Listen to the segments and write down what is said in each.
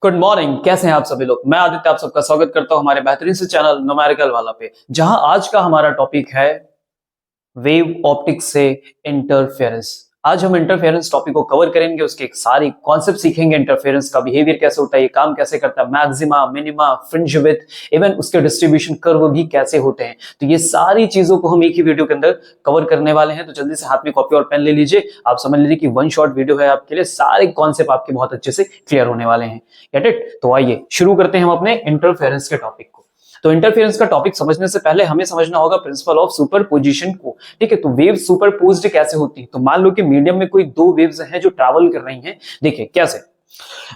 Good morning. कैसे हैं आप सभी लोग। मैं आदित्य आप सबका स्वागत करता हूं हमारे बेहतरीन से चैनल न्यूमेरिकल वाला पे, जहां आज का हमारा टॉपिक है वेव ऑप्टिक्स से इंटरफेरेंस। आज हम इंटरफेरेंस टॉपिक को कवर करेंगे, उसके एक सारी कॉन्सेप्ट सीखेंगे। इंटरफेरेंस का बिहेवियर कैसे होता है, ये काम कैसे करता है, maxima, minima, fringe width, even उसके डिस्ट्रीब्यूशन कर्व भी कैसे होते हैं। तो ये सारी चीजों को हम एक ही वीडियो के अंदर कवर करने वाले हैं। तो जल्दी से हाथ में कॉपी और पेन ले लीजिए। आप समझ लीजिए कि वन शॉट वीडियो है आपके लिए, सारे कॉन्सेप्ट आपके बहुत अच्छे से क्लियर होने वाले हैं। Get it. तो आइए शुरू करते हैं हम अपने इंटरफेरेंस के टॉपिक को। तो इंटरफेरेंस का टॉपिक समझने से पहले हमें समझना होगा प्रिंसिपल ऑफ सुपरपोजिशन को। ठीक है, तो वेव सुपरपोज्ड कैसे होती है। तो मान लो कि मीडियम में कोई दो वेव्स हैं जो ट्रैवल कर रही हैं। देखिए कैसे,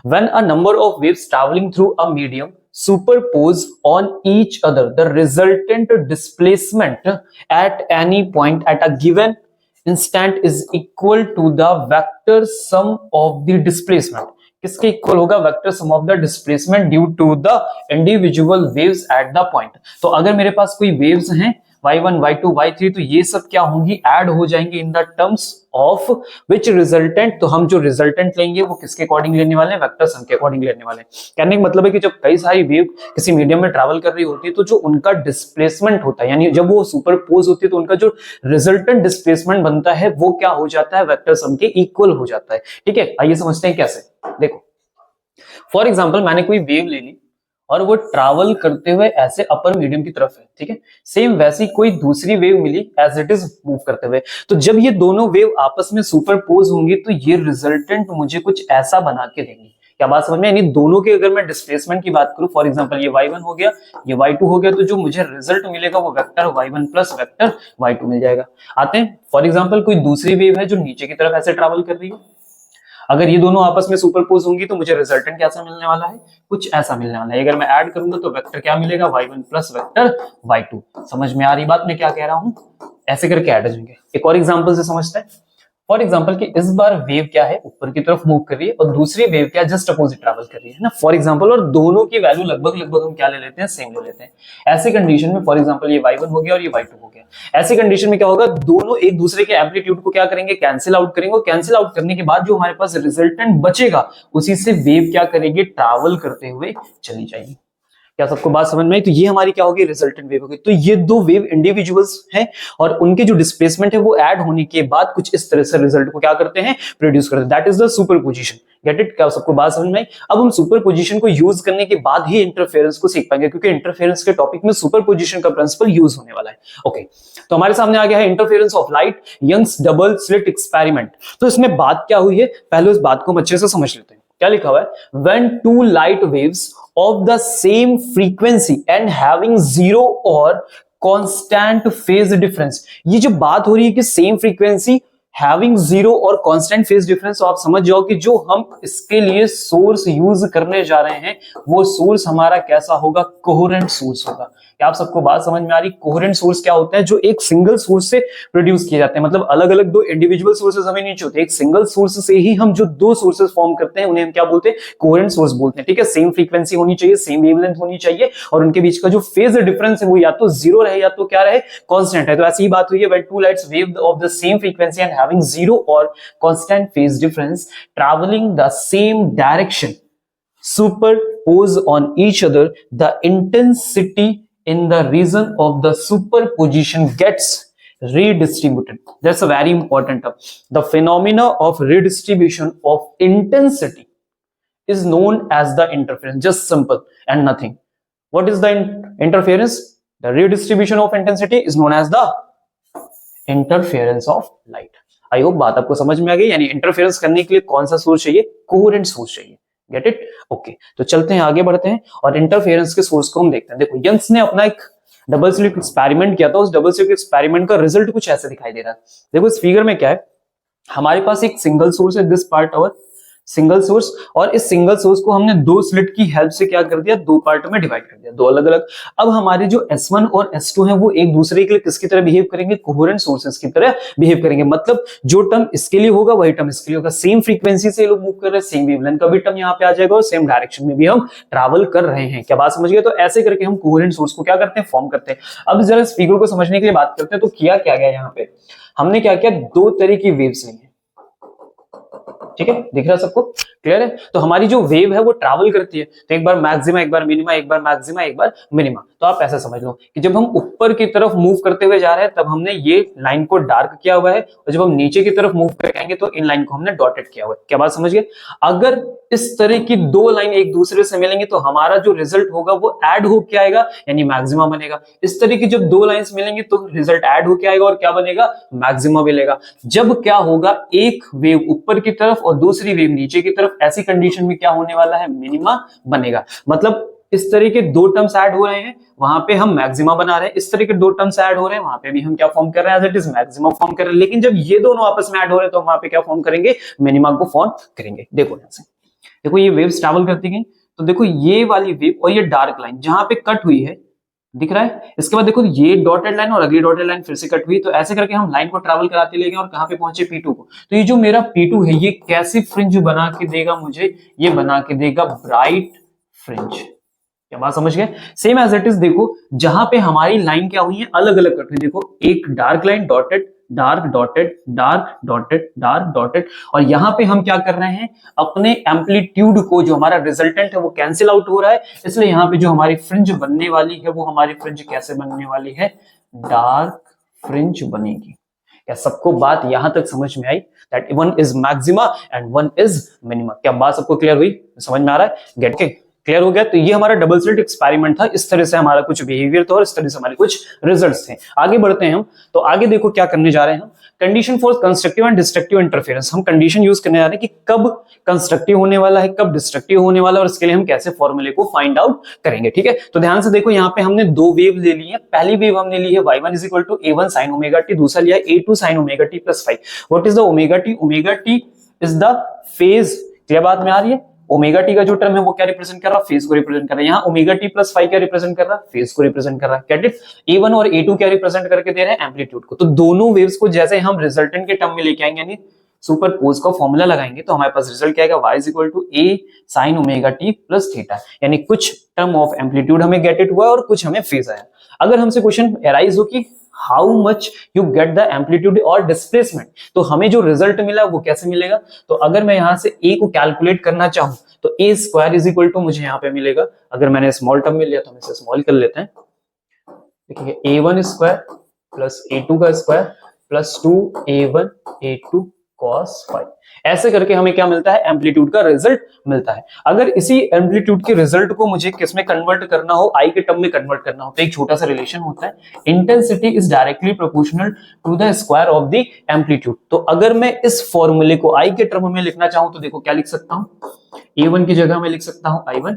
when a number of waves travelling through a medium superpose on each other, the resultant displacement at any point at a given instant is equal to the vector sum of the displacement. किसके equal होगा? Vector sum of the displacement due to the individual waves at the point. तो अगर मेरे पास कोई waves हैं y1, y2, y3, तो ये सब क्या होंगी? ऐड हो जाएंगे इन the terms of which resultant. तो हम जो रिजल्टेंट लेंगे वो किसके अकॉर्डिंग लेने वाले हैं? वेक्टर सम के अकॉर्डिंग लेने वाले हैं। कहने का मतलब है कि जब कई सारी वेव किसी मीडियम में ट्रैवल कर रही होती है, तो जो उनका डिस्प्लेसमेंट होता है, यानी जब वो सुपरपोज होती है, तो उनका जो रिजल्टेंट डिस्प्लेसमेंट बनता है वो क्या हो जाता है? वेक्टर सम के इक्वल हो जाता है। ठीक है, आइए समझते हैं कैसे। देखो फॉर एग्जाम्पल, मैंने कोई वेव ले ली और वो ट्रैवल करते हुए ऐसे अपर मीडियम की तरफ है। ठीक है, सेम वैसी कोई दूसरी वेव मिली एज इट इज मूव करते हुए। तो जब ये दोनों वेव आपस में सुपरपोज होंगी तो ये रिजल्टेंट मुझे कुछ ऐसा बना के देंगी। क्या बात समझ में? यानी दोनों के अगर मैं डिस्प्लेसमेंट की बात करूं, फॉर एग्जांपल ये y1 हो गया, ये y2 हो गया, तो जो मुझे रिजल्ट मिलेगा वो vector y1 plus vector y2 मिल जाएगा। आते हैं, फॉर एग्जांपल कोई दूसरी वेव है जो नीचे की तरफ ऐसे ट्रैवल कर रही है। अगर ये दोनों आपस में सुपरपोज होंगी तो मुझे रिजल्टेंट कैसा मिलने वाला है? कुछ ऐसा मिलने वाला है। अगर मैं ऐड करूंगा तो वेक्टर क्या मिलेगा? y1 plus vector y2। समझ में आ रही बात मैं क्या कह रहा हूं? ऐसे करके ऐड हो जाएंगे। एक और एग्जांपल से समझते हैं। फॉर एग्जांपल कि इस बार वेव क्या है? ऊपर की तरफ मूव कर रही है और दूसरी वेव क्या जस्ट अपोजिट ट्रैवल कर रही है ना, फॉर एग्जांपल। और दोनों की वैल्यू लगभग हम क्या ले लेते हैं? सेम ले लेते हैं। ऐसी कंडीशन में फॉर एग्जांपल ये y1 हो गया और ये y2 हो गया। ऐसी कंडीशन में क्या होगा? दोनों एक दूसरे के एम्पलीट्यूड को क्या करेंगे? कैंसिल आउट करेंगे। और कैंसिल आउट करने के बाद जो हमारे पास रिजल्टेंट बचेगा उसी से वेव क्या करेगी? ट्रैवल करते हुए चली जाएगी। क्या सबको बात समझ में आई? तो ये हमारी क्या होगी? रिजल्टेंट वेव होगी। तो ये दो वेव इंडिविजुअल्स हैं और उनके जो डिस्प्लेसमेंट है वो ऐड होने के बाद कुछ इस तरह से रिजल्ट को क्या करते हैं? प्रोड्यूस करते हैं। That is the superposition. Get it? क्या सबको बात समझ में आई? अब हम सुपरपोजिशन को यूज करने के बाद ही इंटरफेरेंस को सीख पाएंगे, क्योंकि इंटरफेरेंस के टॉपिक में सुपरपोजिशन का प्रिंसिपल यूज होने वाला है। ओके, तो हमारे सामने आ गया है interference of light, Young's double slit experiment. तो इसमें बात क्या हुई है, पहले उस बात को हम अच्छे से समझ लेते हैं। क्या लिखा हुआ है? when two light waves of the same frequency and having zero or constant phase difference। ये जो बात हो रही है कि सेम फ्रीक्वेंसी, हैविंग जीरो और कांस्टेंट फेज डिफरेंस, तो आप समझ जाओ कि जो हम इसके लिए सोर्स यूज करने जा रहे हैं वो सोर्स हमारा कैसा होगा? कोहेरेंट सोर्स होगा। क्या आप सबको बात समझ में आ रही? कोहेरेंट सोर्स क्या होते हैं? जो एक सिंगल सोर्स से प्रोड्यूस किए जाते हैं। मतलब अलग अलग दो इंडिविजुअल सोर्सेस हमें नहीं चाहिए, एक सिंगल सोर्स से ही हम जो दो सोर्सेस फॉर्म करते हैं उन्हें हम क्या बोलते हैं? कोहेरेंट सोर्स बोलते हैं। ठीक है, सेम फ्रीक्वेंसी होनी चाहिए, सेम वेवलेंथ होनी चाहिए और उनके बीच का जो फेज डिफरेंस है वो या तो जीरो रहे या तो क्या रहे? कांस्टेंट है। तो ऐसी ही बात हुई है, when two lights wave of the same frequency and having zero or constant phase difference traveling the same direction superpose on each other, the intensity in the region of the superposition gets redistributed. That's a very important term. The phenomena of redistribution of intensity is known as the interference. Just simple and nothing. What is the interference? The redistribution of intensity is known as the interference of light. I hope बात आपको समझ में आ गई। यानी interference करने के लिए कौन सा सोर्स चाहिए? कोहेरेंट सोर्स चाहिए। Get it? ओके, तो चलते हैं आगे बढ़ते हैं और इंटरफेरेंस के सोर्स को हम देखते हैं। देखो यंग्स ने अपना एक डबल स्लिट एक्सपेरिमेंट किया था। उस डबल स्लिट एक्सपेरिमेंट का रिजल्ट कुछ ऐसे दिखाई दे रहा है। देखो इस फिगर में क्या है, हमारे पास एक सिंगल सोर्स है, this part our single source, और इस सिंगल सोर्स को हमने दो स्लिट की हेल्प से क्या कर दिया? दो पार्ट में डिवाइड कर दिया, दो अलग अलग। अब हमारे जो S1 और S2 हैं वो एक दूसरे के लिए किसकी तरह बिहेव करेंगे? कोहेरेंट सोर्सेस की तरह बिहेव करेंगे। मतलब जो टर्म इसके लिए होगा वही टर्म इसके लिए होगा। सेम फ्रीक्वेंसी से लोग मूव कर रहे हैं, सेम वेवलेंथ का भी टर्म यहाँ पे आ जाएगा और सेम डायरेक्शन में भी हम ट्रैवल कर रहे हैं। क्या बात समझ गए? तो ऐसे करके हम कोहेरेंट सोर्स को क्या करते हैं? फॉर्म करते हैं। अब जरा इस फिगर को समझने के लिए बात करते हैं। तो किया क्या गया यहाँ पे? हमने क्या किया? दो तरह की वेव्स ली है। ठीक है, दिख रहा है सबको, क्लियर है। तो हमारी जो वेव है वो ट्रैवल करती है, तो एक बार मैक्सिमा, एक बार मिनिमा, एक बार मैक्सिमा, एक बार मिनिमा। तो आप ऐसा समझ लो कि जब हम ऊपर की तरफ मूव करते हुए जा रहे हैं तब हमने ये लाइन को डार्क किया हुआ है, और जब हम नीचे की तरफ मूव करेंगे तो इन लाइन को हमने डॉटेड किया हुआ है। क्या बात समझ गए? अगर इस तरह की दो लाइन एक दूसरे से मिलेंगे तो हमारा जो रिजल्ट होगा वो ऐड होके आएगा, यानी मैक्सिमा बनेगा। इस तरह की जब दो लाइंस मिलेंगी तो रिजल्ट ऐड होके आएगा और क्या बनेगा? मैक्सिमा मिलेगा। जब क्या होगा, एक वेव ऊपर की तरफ और दूसरी वेव नीचे की तरफ, ऐसी कंडीशन में क्या होने वाला है? मिनिमा बनेगा। मतलब इस तरह के दो टर्म्स ऐड हो रहे हैं, वहां पे हम मैक्सिमा बना रहे हैं, इस तरह के दो टर्म्स ऐड हो रहे हैं, वहां पे भी हम क्या फॉर्म कर रहे हैं? As it is maxima form कर रहे हैं। लेकिन जब ये दोनों आपस में ऐड हो रहे हैं तो वहां पे क्या फॉर्म करेंगे? मिनिमा को फॉर्म करेंगे। देखो यहां से, देखो ये वेव्स ट्रैवल करती गई, तो देखो ये वाली वेव और ये डार्क लाइन जहां पे कट हुई है, दिख रहा है। इसके बाद देखो ये डॉटेड लाइन और अगली डॉटेड लाइन फिर से कट हुई, तो ऐसे करके हम लाइन को ट्रैवल कराते ले गए और कहां पे पहुंचे? P2 को। तो ये जो मेरा P2 है ये कैसी फ्रिंज बना के देगा मुझे? ये बना के देगा ब्राइट फ्रिंज। क्या बात समझ गए? सेम एज इट इज देखो, जहां पे हमारी लाइन क्या हुई है, अलग अलग कट हुई। देखो एक dark line dotted, dark dotted, dark dotted, dark dotted, और यहां पे हम क्या कर रहे हैं? अपने एम्पलीट्यूड को, जो हमारा रिजल्टेंट है वो कैंसिल आउट हो रहा है, इसलिए यहां पे जो हमारी फ्रिंज बनने वाली है वो हमारी फ्रिंज कैसे बनने वाली है? डार्क फ्रिंज बनेगी। क्या सबको बात यहां तक समझ में आई? That one is maxima and one is minima. क्या बात सबको क्लियर हुई? समझ में आ रहा है? गेट के क्लियर हो गया? तो ये हमारा डबल स्लिट एक्सपेरिमेंट था। इस तरह से हमारा कुछ बिहेवियर था और इस तरह से हमारे कुछ रिजल्ट्स थे। आगे बढ़ते हैं हम। तो आगे देखो क्या करने जा रहे हैं हम, condition for constructive and destructive interference. हम कंडीशन यूज करने जा रहे हैं कि कब कंस्ट्रक्टिव होने वाला है, कब डिस्ट्रक्टिव होने वाला है, और इसके लिए हम कैसे फॉर्मूले को फाइंड आउट करेंगे। ठीक है, तो ध्यान से देखो, यहाँ पे हमने दो वेव ले ली है। पहली वेव हमने ली है y1 is equal to a1 sin omega T, दूसरा लिया है a2 sin omega T plus 5। What is the omega T? Omega T is the phase. क्या बात में आ रही है? ओमेगा टी का जो टर्म है वो क्या रिप्रेजेंट कर रहा है? फेज को रिप्रेजेंट कर रहा है। यहाँ ओमेगा टी प्लस 5 क्या रिप्रेजेंट कर रहा है? फेज को रिप्रेजेंट कर रहा है। Get it? A1 और A2 क्या रिप्रेजेंट करके दे रहे हैं? एम्पलीट्यूड को। तो दोनों वेव्स को जैसे हम रिजल्टेंट के टर्म में लेके आएंगे, यानी सुपरपोज का फॉर्मूला लगाएंगे, तो हमारे पास रिजल्ट क्या आएगा? y is equal to a sin omega T plus theta. यानी कुछ टर्म ऑफ एम्पलीट्यूड हमें गेट इट हुआ और कुछ हमें फेज आया। अगर हमसे क्वेश्चन एराइज हो कि how much you get the amplitude और डिस्प्लेसमेंट, तो हमें जो रिजल्ट मिला वो कैसे मिलेगा? तो अगर मैं यहां से a को कैलकुलेट करना चाहूं तो a square is equal to मुझे यहां पे मिलेगा, अगर मैंने स्मॉल टर्म में लिया तो हम इसे स्मॉल कर लेते हैं। देखिए a1 स्क्वायर प्लस a2 का square plus 2a1 a2 cos 5। ऐसे करके हमें क्या मिलता है? एम्पलीट्यूड का रिजल्ट मिलता है। अगर इसी एम्पलीट्यूड के रिजल्ट को मुझे किस में कन्वर्ट करना हो, आई के टर्म में कन्वर्ट करना हो, तो एक छोटा सा रिलेशन होता है, intensity is directly proportional to the square of the amplitude. तो अगर मैं इस फॉर्मूले को आई के टर्म में लिखना चाहूं तो देखो क्या लिख सकता हूं? a1 की जगह में लिख सकता हूं i1,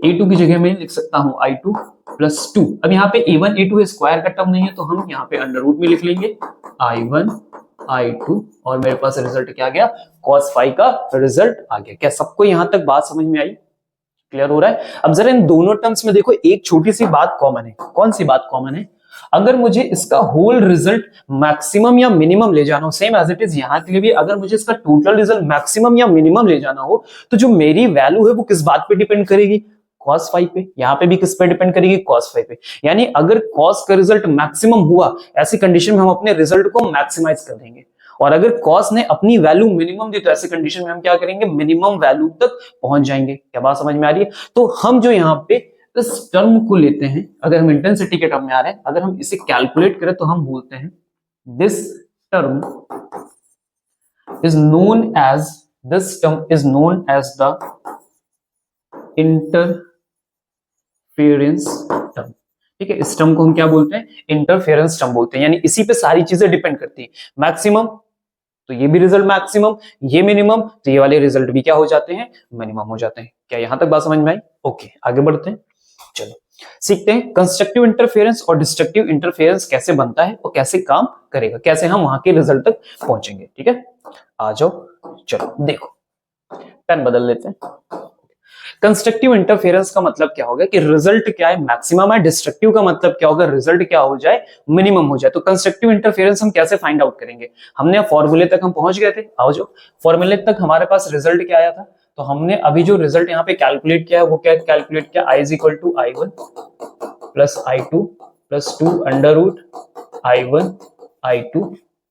a2 की जगह में लिख सकता हूं i2 प्लस 2। अब यहाँ पे a1 a2 स्क्वायर का टर्म नहीं है तो हम यहाँ पे अंडर रूट में लिख लेंगे i1 i2, और मेरे पास रिजल्ट क्या आ गया? cos 5 का रिजल्ट आ गया। क्या सबको यहां तक बात समझ में आई? क्लियर हो रहा है? अब जरा इन दोनों टर्म्स में देखो, एक छोटी सी बात कॉमन है। कौन सी बात कॉमन है? अगर मुझे इसका होल रिजल्ट मैक्सिमम या मिनिमम ले जाना हो, सेम एज इट इज यहां के लिए भी, अगर मुझे इसका टोटल रिजल्ट मैक्सिमम या मिनिमम ले जाना हो, तो जो मेरी वैल्यू है वो किस बात पे डिपेंड करेगी? cos 5 पे। यहां पे भी किस पे डिपेंड करेगी? cos 5 पे। यानी अगर cos का रिजल्ट मैक्सिमम हुआ, ऐसी कंडीशन में हम अपने रिजल्ट को मैक्सिमाइज कर देंगे, और अगर cos ने अपनी वैल्यू मिनिमम दी तो ऐसी कंडीशन में हम क्या करेंगे? मिनिमम वैल्यू तक पहुंच जाएंगे। क्या बात समझ में आ रही है? तो हम जो यहाँ पे इस टर्म को लेते हैं, अगर हम इंटेंसिटी के टर्म में आ रहे हैं, अगर हम इसे कैलकुलेट करें तो हम बोलते हैं this term is known as the interference term. ठीक है, इस टर्म को हम क्या बोलते हैं? इंटरफेरेंस टर्म बोलते हैं। यानी इसी पे सारी चीजें डिपेंड करती है। मैक्सिमम तो ये भी रिजल्ट मैक्सिमम, ये मिनिमम तो ये वाले रिजल्ट भी क्या हो जाते हैं? मिनिमम हो जाते हैं। क्या यहां तक बात समझ में आई? ओके, आगे बढ़ते हैं। चलो सीखते हैं कंस्ट्रक्टिव इंटरफेरेंस और डिस्ट्रक्टिव इंटरफेरेंस कैसे बनता है और कैसे काम करेगा, कैसे हम वहां के रिजल्ट तक पहुंचेंगे। ठीक है, आ जाओ। चलो देखो, पेन बदल लेते हैं। कंस्ट्रक्टिव इंटरफेरेंस का मतलब क्या होगा कि रिजल्ट क्या है? मैक्सिमम है। डिस्ट्रक्टिव का मतलब क्या होगा? रिजल्ट क्या हो जाए? मिनिमम हो जाए। तो कंस्ट्रक्टिव इंटरफेरेंस हम कैसे फाइंड आउट करेंगे? हमने फॉर्मूले तक हम पहुंच गए थे। आओ जो फॉर्मूले तक हमारे पास रिजल्ट क्या आया था, तो हमने अभी जो रिजल्ट यहाँ पे कैलकुलेट किया है वो क्या कैलकुलेट किया? i is equal to i1 plus i2 plus 2 under root i1 i2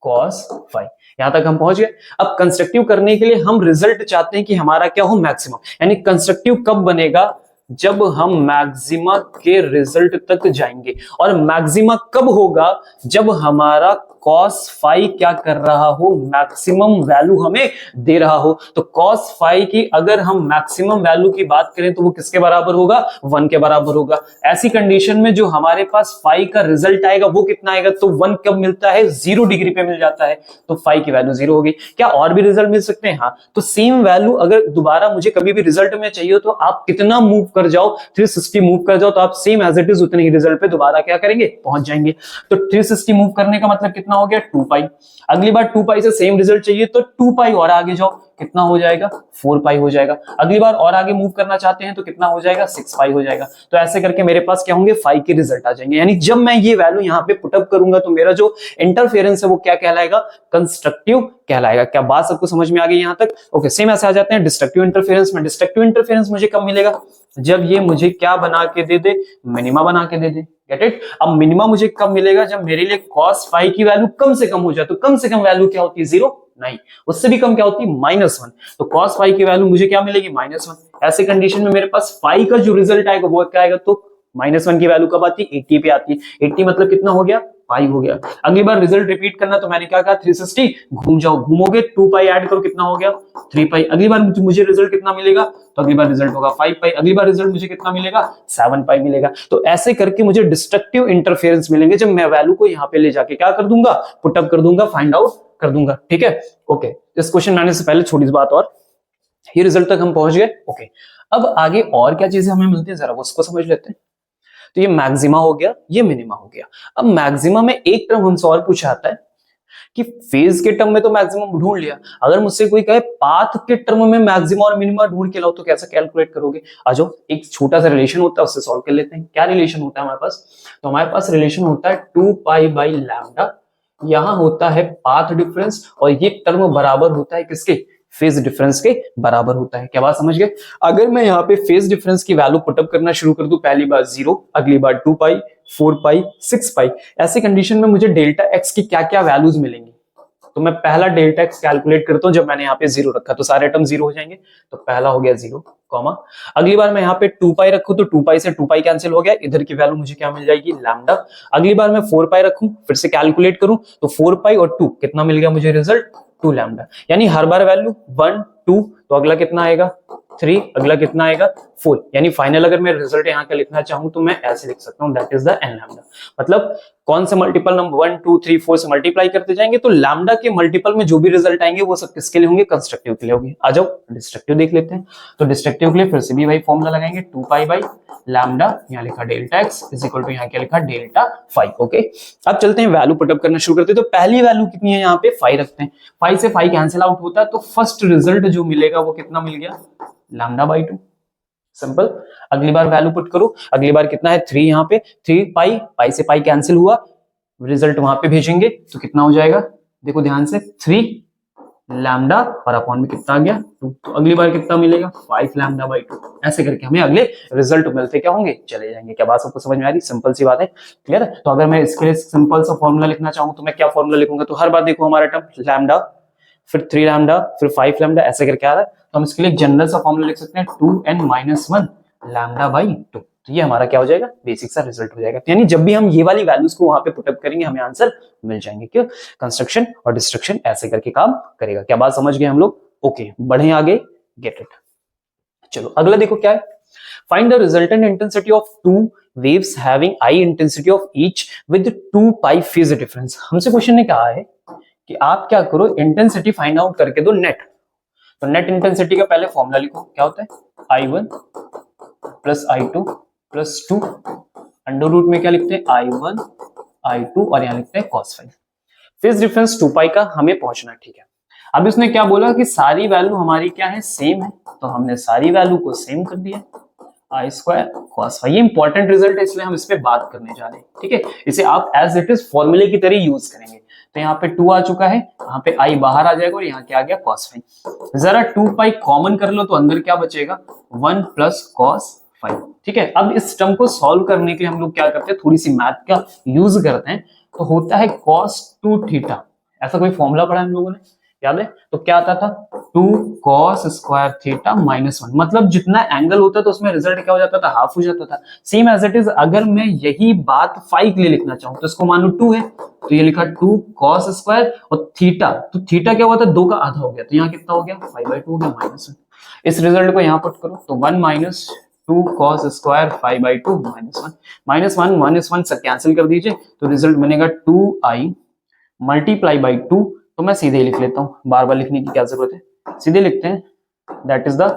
cos phi. यहां तक हम पहुंच गए। अब कंस्ट्रक्टिव करने के लिए हम रिजल्ट चाहते हैं कि हमारा क्या हो, मैक्सिमम। यानी कंस्ट्रक्टिव कब बनेगा, जब हम मैक्सिमा के रिजल्ट तक जाएंगे। और मैक्सिमा कब होगा, जब हमारा cos फाई क्या कर रहा हो, मैक्सिमम वैल्यू हमें दे रहा हो। तो cos फाई की अगर हम मैक्सिमम वैल्यू की बात करें तो वो किसके बराबर होगा, 1 के बराबर होगा। ऐसी कंडीशन में जो हमारे पास फाई का रिजल्ट आएगा वो कितना आएगा, तो 1 कब मिलता है, 0 डिग्री पे मिल जाता है, तो फाई की वैल्यू 0 होगी। क्या और भी रिजल्ट मिल सकते हैं, हाँ। तो सेम वैल्यू अगर दोबारा मुझे कभी भी रिजल्ट में चाहिए तो आप कितना मूव कर जाओ, 360 मूव कर जाओ, तो आप सेम एज इट इज उतने ही रिजल्ट पे दोबारा क्या करेंगे, पहुंच जाएंगे। तो 360 मूव करने का मतलब कितना हो गया, 2 पाई। अगली बार 2 पाई से सेम रिजल्ट चाहिए तो 2 पाई और आगे जाओ, कितना हो जाएगा, 4 पाई हो जाएगा। अगली बार और आगे मूव करना चाहते हैं तो कितना हो जाएगा, 6 पाई हो जाएगा। तो ऐसे करके मेरे पास क्या होंगे, 5 के रिजल्ट आ जाएंगे। यानी जब मैं ये वैल्यू यहाँ पे पुटअप करूंगा तो मेरा जो इंटरफेरेंस है वो क्या कहलाएगा, कंस्ट्रक्टिव कहलाएगा। क्या बात सबको समझ में आ गई यहां तक? ओके, सेम ऐसे आ जाते हैं डिस्ट्रक्टिव इंटरफेरेंस में। डिस्ट्रक्टिव इंटरफेरेंस मुझे कब मिलेगा, जब ये मुझे क्या बना के दे दे, मिनिमा बना के दे दे। Get it? अब मिनिमा मुझे कब मिलेगा, जब मेरे लिए cos फाई की वैल्यू कम से कम हो जाए। तो कम से कम वैल्यू क्या होती है, 0 नहीं, उससे भी कम क्या होती है, -1। तो cos फाई की वैल्यू मुझे क्या मिलेगी, -1। ऐसे कंडीशन में मेरे पास फाई का जो रिजल्ट आएगा वो क्या आएगा, तो -1 की वैल्यू कब आती है, 80 पे आती है। 80 मतलब कितना हो गया, पाई हो गया। अगली बार रिजल्ट रिपीट करना तो मैंने क्या कहा, 360 घूम जाओ, घूमोगे 2 पाई ऐड करो, कितना हो गया, 3 पाई। अगली बार मुझे रिजल्ट कितना मिलेगा, तो अगली बार रिजल्ट होगा 5 पाई। अगली बार रिजल्ट मुझे कितना मिलेगा, 7 पाई मिलेगा। तो ऐसे करके मुझे डिस्ट्रक्टिव इंटरफेरेंस मिलेंगे जब मैं वैल्यू को यहाँ पे ले जाके क्या कर दूंगा, पुटअप कर दूंगा, फाइंड आउट कर दूंगा। ठीक है, ओके। इस क्वेश्चन बनाने से पहले छोटी सी बात और, ये रिजल्ट तक हम पहुंच गए। ओके, अब आगे और क्या चीजें हमें मिलती है जरा उसको समझ लेते हैं। तो ये मैक्सिमा हो गया, ये मिनिमा हो गया। अब मैक्सिमा में एक टर्म हमसे और पूछा आता है कि फेज के टर्म में तो मैक्सिमम ढूंढ लिया, अगर मुझसे कोई कहे पाथ के टर्म में मैक्सिमा और मिनिमा ढूंढ के लाओ तो कैसे कैलकुलेट करोगे। आ जाओ, एक छोटा सा रिलेशन होता है उससे सॉल्व कर लेते हैं। क्या रिलेशन होता है हमारे पास, तो हमारे पास रिलेशन होता है 2 पाई बाई लैम्डा। यहां होता है पाथ डिफरेंस और ये टर्म बराबर होता है किसके, फेज डिफरेंस के बराबर होता है। क्या बात समझ गए? अगर मैं यहाँ पे फेज डिफरेंस की वैल्यू पुटअप करना शुरू कर दूं, पहली बार 0, अगली बार 2 पाई, 4 पाई, 6 पाई, ऐसी कंडीशन में मुझे डेल्टा एक्स की क्या क्या वैल्यूज मिलेंगी। तो मैं पहला डेल्टा एक्स कैलकुलेट करता हूं, जब मैंने यहाँ पे 0 रखा तो सारे टर्म 0 हो जाएंगे। तो पहला हो गया 0, कॉमा। अगली बार मैं यहाँ पे 2 पाई रखूं तो 2 पाई से 2 पाई कैंसिल हो गया, इधर की वैल्यू मुझे क्या मिल जाएगी, लैम्डा। अगली बार मैं 4 पाई रखूं, फिर से कैलकुलेट करूं तो 4 पाई और 2 कितना मिल गया मुझे रिजल्ट, 2 लैम्डा। यानी हर बार वैल्यू 1 2, तो अगला कितना आएगा 3, अगला कितना आएगा 4। यानी फाइनल अगर मैं रिजल्ट यहाँ का लिखना चाहूं तो मैं ऐसे लिख सकता हूं, that is the N lambda. मतलब कौन से मल्टीपल नंबर 1 2 3 4 से मल्टीप्लाई करते जाएंगे तो लैम्डा के मल्टीपल में जो भी रिजल्ट आएंगे वो सब किसके लिए होंगे, कंस्ट्रक्टिव के लिए होंगे। आ जाओ डिस्ट्रक्टिव देख लेते हैं। तो डिस्ट्रक्टिव के लिए फिर से भी भाई फॉर्मूला लगाएंगे, 2 पाई बाई लैम्डा, यहाँ लिखा delta X is equal to यहाँ क्या लिखा, डेल्टा फाई। ओके, अब चलते हैं वैल्यू पुटअप करना शुरू करते हैं। तो पहली वैल्यू कितनी है, यहाँ पे 5 रखते हैं। 5 से 5 कैंसिल आउट होता है तो फर्स्ट रिजल्ट जो मिलेगा वो कितना मिल गया, लैम्डा बाई 2। सिंपल। अगली बार वैल्यू पुट करो, अगली बार कितना है 3, यहाँ पे 3 पाई, पाई से पाई कैंसिल हुआ, रिजल्ट वहां पे भेजेंगे तो कितना हो जाएगा, देखो ध्यान से, 3 लैम्डा और अपॉन में कितना आ गया 2। तो अगली बार कितना मिलेगा, 5 लैम्डा बाई 2। ऐसे करके हमें अगले रिजल्ट मिलते क्या होंगे, चले जाएंगे। क्या बात सबको समझ में आ रही, सिंपल सी बात है, क्लियर है। तो अगर मैं इसके लिए सिंपल सा फॉर्मूला लिखना चाहूँ तो मैं क्या फॉर्मूला लिखूंगा, तो हर बार देखो हमारा टर्म लैम्डा, फिर 3 लैम्डा, फिर 5 लैम्डा, ऐसे करके आ रहा है। तो हम इसके लिए जनरल सा फॉर्मूला लिख सकते हैं 2n-1 लैम्डा बाई 2। तो ये हमारा क्या हो जाएगा, बेसिक सा रिजल्ट हो जाएगा। तो यानी जब भी हम ये वाली वैल्यूज को वहां पे पुटअप करेंगे हमें आंसर मिल जाएंगे। क्यों, कंस्ट्रक्शन और डिस्ट्रक्शन ऐसे करके काम करेगा। क्या बात समझ गए हम लोग? ओके, बढ़े आगे, गेट इट। चलो अगला देखो क्या है, find the resultant intensity of 2 waves having I intensity of each with 2 pi phase difference। हमसे क्वेश्चन ने कहा है कि आप क्या करो, इंटेंसिटी फाइंड आउट करके दो नेट। तो नेट इंटेंसिटी का पहले फॉर्मूला लिखो, क्या होता है, I1 plus I2 plus 2 under root में क्या लिखते हैं, I1 I2 और यहाँ लिखते हैं cos फाई। फेज डिफरेंस 2 पाई का हमें पहुंचना है, ठीक है। अब इसने क्या बोला कि सारी वैल्यू हमारी क्या है, सेम है, तो हमने सारी वैल्यू को सेम कर दिया, I स्क्वायर cos फाई। ये इंपॉर्टेंट रिजल्ट है इसलिए हम इस पे बात करने जा रहे हैं, ठीक है। इसे आप एज इट इज फॉर्मूले की तरह यूज करेंगे। तो यहाँ पे 2 आ चुका है, यहाँ पे I बाहर आ जाएगा और यहाँ क्या आ गया, cos फाई। जरा 2 पाई कॉमन कर लो तो अंदर क्या बचेगा, 1 प्लस cos फाई, ठीक है। अब इस टर्म को सॉल्व करने के लिए हम लोग क्या करते हैं, थोड़ी सी मैथ का यूज करते हैं। तो होता है cos 2 थीटा, ऐसा कोई फॉर्मूला पढ़ा हम लोगों ने, याद है? तो क्या आता था 2 cos स्क्वायर थीटा माइनस 1, मतलब जितना एंगल होता था उसमें रिजल्ट क्या हो जाता था, हाफ हो जाता था। सेम एज इट इज अगर मैं यही बात फाई के लिए लिखना चाहूं तो इसको मानो 2 है, तो ये लिखा 2 cos स्क्वायर और थीटा, तो थीटा क्या हुआ था, 2 का आधा हो गया, तो यहाँ कितना हो गया 5/2 हो गया माइनस 1। इस रिजल्ट को यहाँ पुट करो तो 1 minus 2 cos square 5/2 minus one से कैंसिल कर दीजिए, तो रिजल्ट बनेगा 2i मल्टीप्लाई बाई 2, तो मैं सीधे लिख लेता हूं, बार बार लिखने की क्या जरूरत है, सीधे लिखते हैं, that is the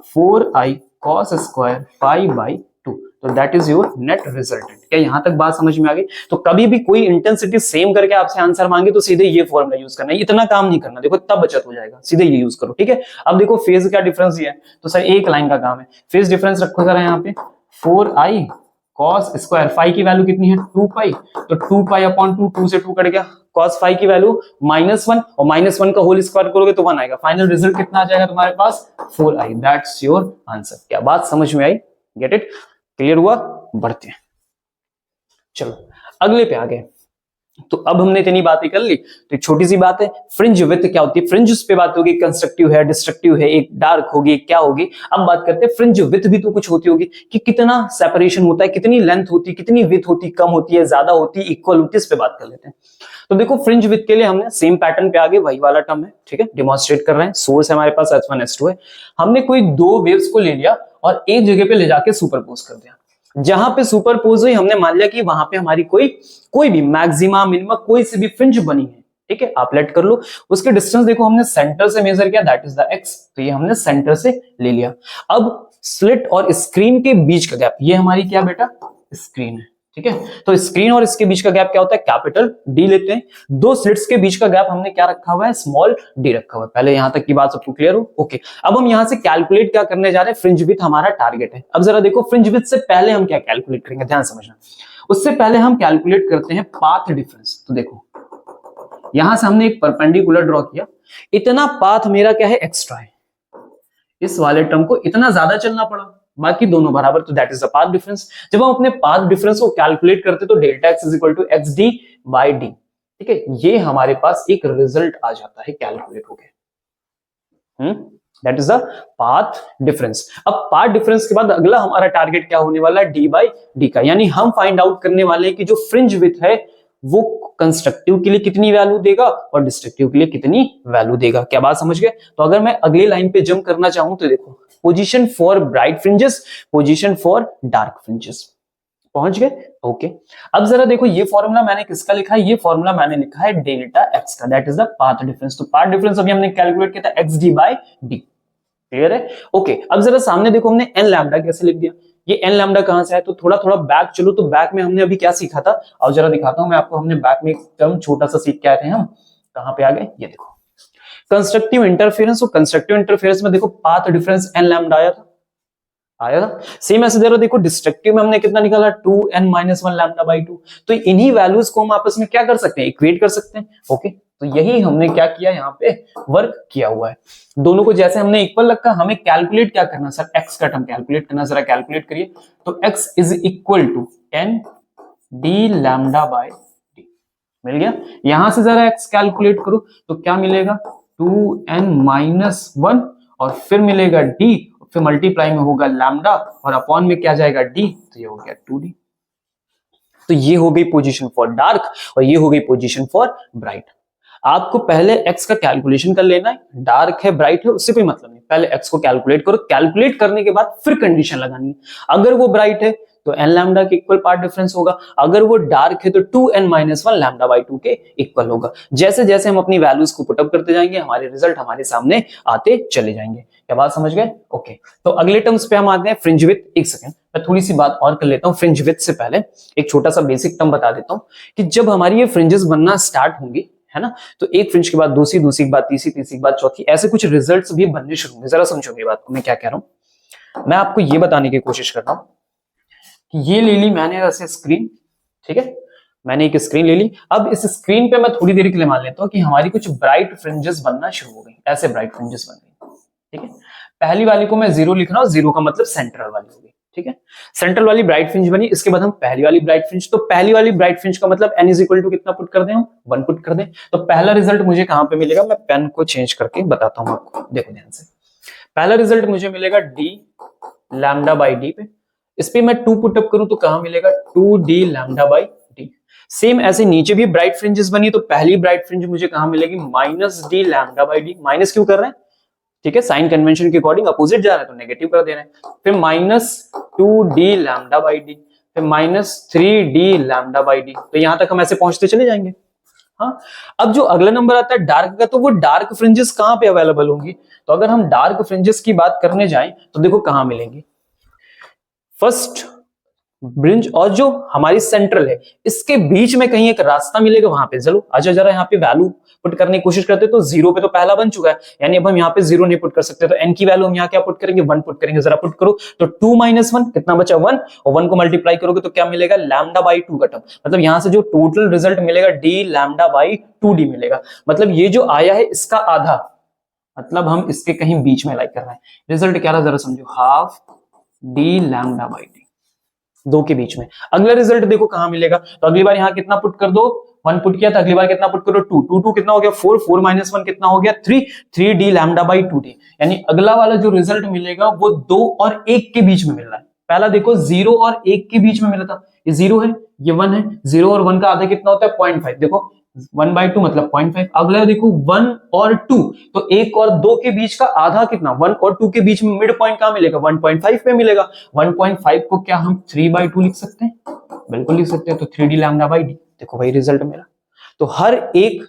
4i cos square 5/2, तो that is your net resultant. क्या यहां तक बात समझ में आ गई? तो कभी भी कोई इंटेंसिटी सेम करके आपसे आंसर मांगे तो सीधे ये फॉर्मूला यूज करना है, इतना काम नहीं करना, देखो इतना बचत हो जाएगा, सीधे ये यूज करो, ठीक है। अब देखो फेज का डिफरेंस ये है, तो सर एक लाइन का काम है, फेज डिफरेंस रखो जरा यहाँ पे, 4i cos स्क्वायर, फाई की वैल्यू कितनी है 2 तो 2 अपॉन 2 से 2 कट गया, cos फाई की वैल्यू -1 और -1 का होल स्क्वायर करोगे तो 1 आएगा, फाइनल रिजल्ट कितना आ जाएगा तुम्हारे पास 4i, दैट्स योर आंसर। क्या बात समझ में आई? Get it? क्लियर हुआ? बढ़ते हैं, चलो अगले पे आ गए। तो अब हमने इतनी बातें कर ली, तो एक छोटी सी बात है, फ्रिंज विड्थ क्या होती है, फ्रिंज पे बात होगी, कंस्ट्रक्टिव है, डिस्ट्रक्टिव है, एक डार्क होगी, क्या होगी। अब बात करते हैं फ्रिंज विड्थ भी तो कुछ होती होगी कि कितना सेपरेशन होता है, कितनी लेंथ होती है, कितनी विड्थ होती, कम होती है, ज्यादा होती है, इक्वल होती है, इस पे बात कर लेते हैं। तो देखो फ्रिंज विड्थ के लिए हमने सेम पैटर्न पे आगे वही वाला टर्म है, ठीक है, डेमोन्स्ट्रेट कर रहे हैं। सोर्स है हमारे पास H1 H2 है, हमने कोई दो वेव्स को ले लिया और एक जगह पे ले जाके सुपरपोज कर दिया, जहां पे सुपरपोज हुई हमने मान लिया कि वहां पे हमारी कोई भी मैक्सिमा मिनिमा कोई सी भी फ्रिंज बनी है, ठीक है, आप लेट कर लो। उसके डिस्टेंस देखो हमने सेंटर से मेजर किया, दैट इज द x, तो ये हमने सेंटर से ले लिया। अब स्लिट और स्क्रीन के बीच का गैप, ये हमारी क्या बेटा स्क्रीन है, ठीक है, तो स्क्रीन और इसके बीच का गैप क्या होता है, कैपिटल डी लेते हैं। दो स्लिट्स के बीच का गैप हमने क्या रखा हुआ है, स्मॉल डी रखा हुआ है। पहले यहां तक की बात सबको क्लियर हो? ओके, अब हम यहां से कैलकुलेट क्या करने जा रहे हैं, फ्रिंज विड्थ हमारा टारगेट है। अब जरा देखो फ्रिंज विड्थ से पहले हम क्या कैलकुलेट करेंगे, ध्यान समझना। उससे पहले हम कैलकुलेट करते हैं पाथ डिफरेंस। तो देखो यहां से हमने एक परपेंडिकुलर ड्रॉ किया, इतना पाथ मेरा क्या है एक्स्ट्रा है, इस वाले टर्म को इतना ज्यादा चलना पड़ा, बाकी दोनों बराबर, तो that is the path difference. जब हम अपने पाथ डिफरेंस को कैलकुलेट करते तो delta x is equal to xd by D, ठीक है, ये हमारे पास एक रिजल्ट आ जाता है कैलकुलेट हो गया, that is the path difference. अब पाथ डिफरेंस के बाद अगला हमारा टारगेट क्या होने वाला है, डी बाई डी का, यानी हम फाइंड आउट करने वाले हैं कि जो फ्रिंज विड्थ है वो कंस्ट्रक्टिव के लिए कितनी वैल्यू देगा और डिस्ट्रक्टिव के लिए कितनी वैल्यू देगा। क्या बात समझ गए? तो अगर मैं अगली लाइन पे जंप करना चाहूं तो देखो, position for bright fringes, position for dark fringes, पहुंच गए? ओके, अब जरा देखो ये फॉर्मूला मैंने किसका लिखा है, ये फॉर्मूला मैंने लिखा है डेल्टा एक्स का, that is the path difference. तो पाथ डिफरेंस अभी हमने कैलकुलेट किया था x D by D, clear है? ओके, अब जरा सामने देखो हमने एन लैम्डा कैसे लिख दिया, ये एन लैम्डा कहां से है, तो थोड़ा थोड़ा बैक चलो, तो बैक में हमने अभी क्या सीखा था, और जरा दिखाता हूं मैं आपको, हमने बैक में एक टर्म छोटा सा सीख के आए थे हम, कहां पे आ गए, ये देखो कंस्ट्रक्टिव इंटरफेरेंस। और कंस्ट्रक्टिव इंटरफेरेंस में देखो पाथ डिफरेंस एन लैम्डा आया था। सेम ऐसे जरा देखो डिस्ट्रक्टिव में हमने कितना निकाला 2n-1 लैम्डा बाई 2, तो इन्हीं वैल्यूज को हम आपस में क्या कर सकते हैं, इक्वेट कर सकते हैं। ओके, तो यही हमने क्या किया, यहाँ पे वर्क किया हुआ है। दोनों को जैसे हमने इक्वल रखा, हमें कैलकुलेट क्या करना सर, x का टर्म कैलकुलेट करना, जरा कैलकुलेट करिए। तो x is equal to n d lambda by d, मिल गया। यहां से जरा x कैलकुलेट करो तो क्या मिलेगा 2n-1 और फिर मिलेगा d, फिर मल्टीप्लाई में होगा लैम्डा और अपॉन में क्या जाएगा d, तो ये हो गया 2d। तो ये हो गई पोजीशन फॉर डार्क और ये हो गई पोजीशन फॉर ब्राइट। आपको पहले x का कैलकुलेशन कर लेना है, डार्क है ब्राइट है उससे कोई मतलब नहीं, पहले x को कैलकुलेट करो, कैलकुलेट करने के बाद फिर कंडीशन लगानी है। अगर वो ब्राइट है तो n लैम्डा के इक्वल पार्ट डिफरेंस होगा, अगर वो डार्क है तो 2n-1 लैम्डा बाई 2 के इक्वल होगा। जैसे जैसे हम अपनी वैल्यूज को पुटअप करते जाएंगे हमारे रिजल्ट हमारे सामने आते चले जाएंगे। क्या बात समझ गए? ओके, तो अगले टर्म्स पे हम आते हैं फ्रिंज विड्थ। एक सेकंड मैं थोड़ी सी बात और कर लेता हूँ, फ्रिंज विड्थ से पहले एक छोटा सा बेसिक टर्म बता देता हूँ कि जब हमारी ये फ्रिंजेस बनना स्टार्ट होंगी, है ना, तो एक फ्रिंज के बाद दूसरी, दूसरी के बाद तीसरी, तीसरी के बाद चौथी, ऐसे कुछ रिजल्ट्स भी बनने शुरू होंगे। जरा समझो मेरी बात को, मैं क्या कह रहा हूं। मैं आपको ये बताने की कोशिश कर रहा हूं कि ये ले ली मैंने ऐसे स्क्रीन, ठीक है, मैंने एक स्क्रीन ले ली। अब इस स्क्रीन पे मैं थोड़ी देर के लिए मान लेता हूं कि हमारी कुछ ब्राइट फ्रिंजेस बनना शुरू हो गई, ऐसे ब्राइट फ्रिंजेस बन गई, ठीक है। पहली वाली को मैं 0 लिख रहा हूं, 0 का मतलब सेंट्रल वाली होगी, ठीक है। सेंट्रल वाली ब्राइट फ्रिंज बनी, इसके बाद हम पहली वाली ब्राइट फ्रिंज, तो पहली वाली ब्राइट फ्रिंज का मतलब n इज इक्वल टू कितना पुट कर दें हम, 1 पुट कर दें। तो पहला रिजल्ट मुझे कहां पे मिलेगा, मैं पेन को चेंज करके बताता हूं आपको, देखो ध्यान से। पहला रिजल्ट मुझे मिलेगा d लैम्डा बाई डी पे, इस पे मैं 2 पुटअप करूं तो कहां मिलेगा 2d lambda by D. Same ऐसे नीचे भी ब्राइट फ्रिंजेस बनी, तो पहली ब्राइट फ्रिंज मुझे कहां मिलेगी minus D lambda by D. Minus क्यों कर रहे हैं, ठीक है, साइन कन्वेंशन के अकॉर्डिंग अपोजिट जा रहा है तो नेगेटिव कर दे रहे हैं। फिर minus 2d lambda by D, फिर minus 3d lambda by D. तो यहां तक हम ऐसे पहुंचते चले जाएंगे। हाँ, अब जो अगला नंबर आता है डार्क का, तो वो डार्क फ्रिंजेस कहां पे अवेलेबल होंगी, तो अगर हम डार्क फ्रिंजेस की बात करने जाएं तो देखो कहां मिलेंगी। फर्स्ट ब्रिंज और जो हमारी सेंट्रल है इसके बीच में कहीं एक रास्ता मिलेगा, वहां पे चलो अच्छा जरा यहाँ पे वैल्यू पुट करने की कोशिश करते, तो 0 पे तो पहला बन चुका है, यानी अब हम यहाँ पे 0 नहीं पुट कर सकते, तो n की वैल्यू हम यहाँ क्या पुट करेंगे, 1 पुट करेंगे। जरा पुट करो, तो 2 माइनस 1 कितना बचा 1, और 1 को मल्टीप्लाई करोगे तो क्या मिलेगा लैम्डा बाई 2 का टर्म, मतलब यहाँ से जो टोटल रिजल्ट मिलेगा d लैम्डा बाई 2d मिलेगा। मतलब ये जो आया है इसका आधा, मतलब हम इसके कहीं बीच में लाइक कर रहे हैं। रिजल्ट क्या रहा जरा समझो, half d lambda by D, दो के बीच में। अगला रिजल्ट देखो कहां मिलेगा, तो अगली बार यहां कितना पुट कर दो, 1 पुट किया था, अगली बार कितना पुट करो 2, 2 2 कितना हो गया 4, 4 माइनस 1 कितना हो गया 3, 3d लैम्डा बाई 2d। यानी अगला वाला जो रिजल्ट मिलेगा वो 2 और 1 के बीच में मिल रहा है। पहला देखो 0 और 1 के बीच में मिला था, ये 0 है ये 1 है, 0 और 1 का आधा कितना होता है 0.5, देखो 1/2 मतलब 0.5। अगला देखो 1 और 2, तो 1 और 2 के बीच का आधा कितना, 1 और 2 के बीच में मिड पॉइंट कहां मिलेगा 1.5 पे मिलेगा। 1.5 को क्या हम 3/2 लिख सकते हैं, बिल्कुल लिख सकते हैं, तो 3d लैम्डा बाई डी। देखो भाई रिजल्ट मेरा, तो हर एक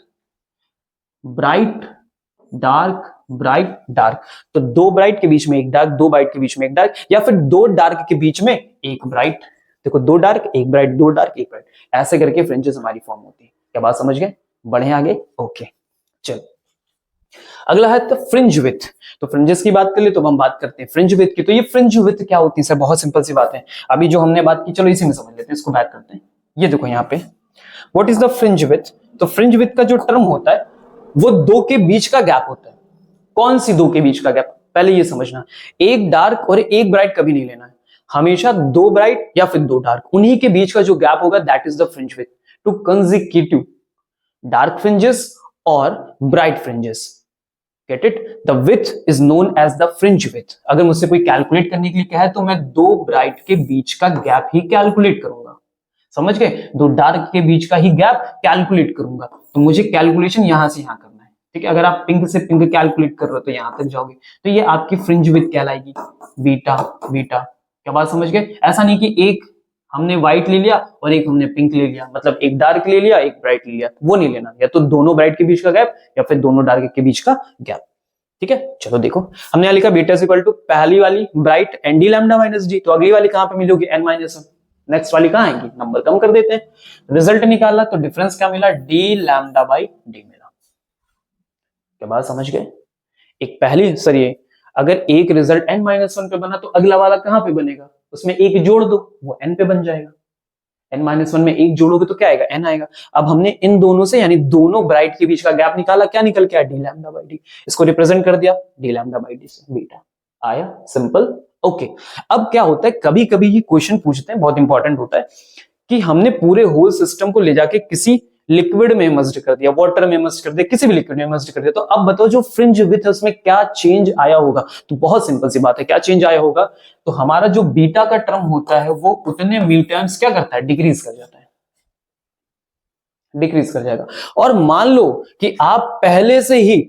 ब्राइट डार्क ब्राइट डार्क, तो 2 ब्राइट के बीच में एक डार्क, 2 ब्राइट के बीच में एक डार्क, या फिर 2 डार्क के बीच में एक ब्राइट। देखो 2 डार्क 1 ब्राइट, 2 डार्क 1 ब्राइट, ऐसे करके फ्रिंजेस हमारी फॉर्म होती है। क्या बात समझ गए, बढ़े आगे, ओके चलो। अगला है तो फ्रिंज विथ, तो फ्रिंजेस की बात कर ले तो हम बात करते हैं फ्रिंज विथ की। तो ये फ्रिंज विथ क्या होती है सर, बहुत सिंपल सी बात है, अभी जो हमने बात की चलो इसी में समझ लेते हैं, इसको बैक करते हैं। ये देखो यहाँ पे what is the fringe with, तो फ्रिंज विथ का जो टर्म होता है वो 2 के बीच का गैप होता है। कौन सी 2 के बीच का गैप, पहले ये समझना, एक डार्क और एक ब्राइट कभी नहीं लेना है, हमेशा 2 ब्राइट या फिर 2 डार्क, उन्हीं के बीच का जो गैप होगा that is the fringe width two consecutive dark fringes और bright fringes. Get it, the width is known as the fringe with. अगर मुझसे कोई कैलकुलेट करने के लिए कहे तो मैं 2 ब्राइट के बीच का गैप ही कैलकुलेट करूंगा, समझ गए, 2 डार्क के बीच का ही गैप कैलकुलेट करूंगा। तो मुझे कैलकुलेशन यहां से यहां करना है, ठीक है। अगर आप पिंक से पिंक कैलकुलेट कर रहे हो तो यहां तक जाओगे, तो ये आपकी फ्रिंज विथ कहलाएगी, बीटा बीटा। क्या बात समझ गए, ऐसा नहीं कि एक हमने व्हाइट ले लिया और एक हमने पिंक ले लिया, मतलब एक डार्क ले लिया एक ब्राइट ले लिया, वो नहीं लेना, या तो दोनों ब्राइट के बीच का गैप या फिर दोनों डार्क के बीच का गैप, ठीक है। चलो देखो हमने यहां लिखा बीटा इज इक्वल टू पहली वाली bright N D lambda minus D, तो अगली वाली कहां पे मिलेगी एन माइनस 1, नेक्स्ट वाली कहां आएगी, नंबर कम कर देते हैं। रिजल्ट निकाला तो डिफरेंस क्या मिला, डी लैम्डा बाई डी मिला। क्या बात समझ गए, एक पहली सर ये अगर एक रिजल्ट n माइनस 1 पे बना तो अगला वाला कहां पे बनेगा, उसमें एक जोड़ दो वो n पे बन जाएगा, n माइनस 1 में एक जोड़ोगे तो क्या आएगा n आएगा। अब हमने इन दोनों से यानी दोनों ब्राइट के बीच का गैप निकाला, क्या निकल के आया डी लैम्डा बाई डी, इसको रिप्रेजेंट कर दिया डी लैम्डा बाई डी से, बीटा आया, सिंपल ओके। अब क्या होता है कभी कभी ये क्वेश्चन पूछते हैं, बहुत इंपॉर्टेंट होता है कि हमने पूरे होल सिस्टम को ले जाके किसी लिक्विड में मस्ड कर दिया, वाटर में मस्ड कर दिया, किसी भी लिक्विड में मस्ड कर दिया, तो अब बताओ जो फ्रिंज विथ है उसमें क्या चेंज आया होगा। तो बहुत सिंपल सी बात है, क्या चेंज आया होगा, तो हमारा जो बीटा का टर्म होता है वो उतने म्यू टाइम्स क्या करता है, डिक्रीज कर जाता है, डिक्रीज कर जाएगा। और मान लो कि आप पहले से ही